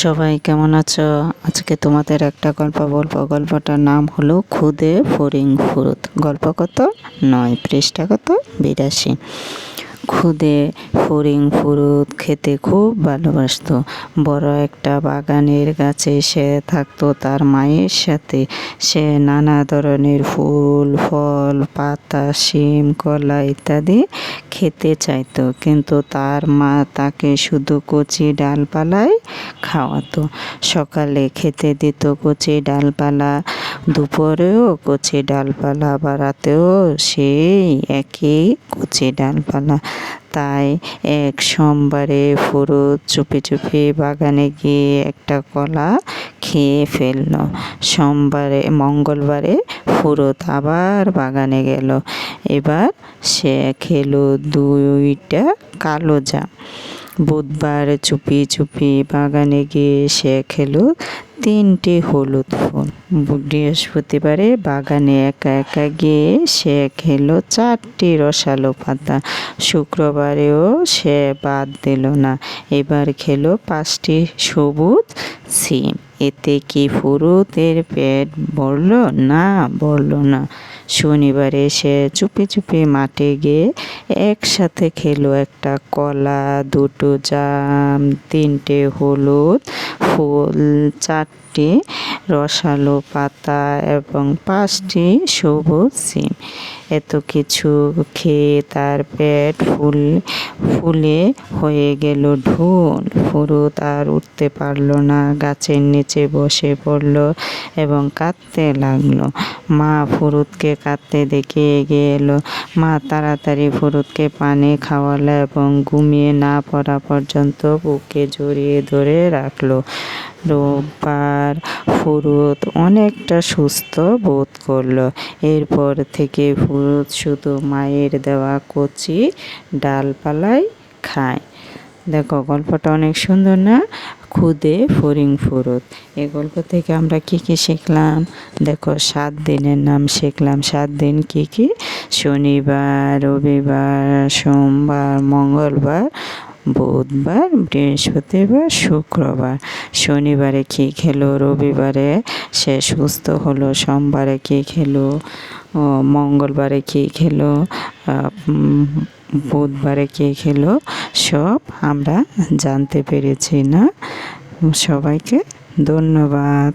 সবাই কেমন আছো? আজকে তোমাদের একটা গল্প বলবো। গল্পটার নাম হলো খুদে ফড়িং ফুরুত। গল্প কত 9, পৃষ্ঠা কত 82। খুদে ফড়িং ফুরুত খেতে খুব ভালোবাসতো। বড় একটা বাগানের গাছে সে থাকতো তার মায়ের সাথে। সে নানা ধরনের ফুল, ফল, পাতা, শিম, কলা ইত্যাদি খেতে চাইতো, কিন্তু তার মা তাকে শুধু কচি ডালপালাই খাওয়াতো। সকালে খেতে দিত কচি ডালপালা, দুপুরেও কচি ডালপালা, বা রাতেও সেই একই কচি ডালপালা। তাই এক সোমবারে ফুরুত চুপি চুপি বাগানে গিয়ে একটা কলা খেয়ে ফেলল। মঙ্গলবারে ফুরুত আবার বাগানে গেল। এবার সে খেলো 2টা কালো জাম। বুধবার চুপি চুপি বাগানে গিয়ে সে খেলো 3টে হলুদ ফুল। বৃহস্পতিবারে বাগানে একা একা গিয়ে সে খেলো 4টি রসালো পাতা। শুক্রবারেও সে বাদ দিল না, এবার খেলো 5টি সবুজ শিম। এতে কি ফুরুতের পেট ভরল? না, ভরল না। শনিবারে সে চুপি চুপি মাঠে গিয়ে একসাথে খেলো একটা কলা, 2টো জাম, 3টে হলুদ ফুল, 4টি রসালো পাতা এবং 5টি সবুজ শিম। এত কিছু খেয়ে তার পেট ফুলে হয়ে গেল ঢোল। ফুরুত আর উঠতে পারল না, গাছের নিচে বসে পড়ল এবং কাঁদতে লাগলো। মা ফুরুতকে কাঁদতে দেখে এগিয়ে এলো। মা তাড়াতাড়ি ফুরুতকে পানি খাওয়ালো এবং ঘুমিয়ে না পড়া পর্যন্ত বুকে জড়িয়ে ধরে রাখলো। রোববার ফুরুত অনেকটা সুস্থ বোধ করলো। এরপর থেকে ফুরুত শুধু মায়ের দেওয়া কচি ডালপালাই খায়। দেখো, গল্পটা অনেক সুন্দর না? খুদে ফড়িং ফুরুত। এই গল্প থেকে আমরা কি কি শিখলাম? দেখো, 7 দিনের নাম শিখলাম। 7 দিন কি কি? শনিবার, রবিবার, সোমবার, মঙ্গলবার, বুধবার, বৃহস্পতিবার, শুক্রবার। শনিবারে কি খেলো? রবিবারে সে সুস্থ হলো। সোমবারে কি খেলো? মঙ্গলবারে কি খেলো? বুধবারে কি খেলো? সব আমরা জানতে পেরেছি না? সবাইকে ধন্যবাদ।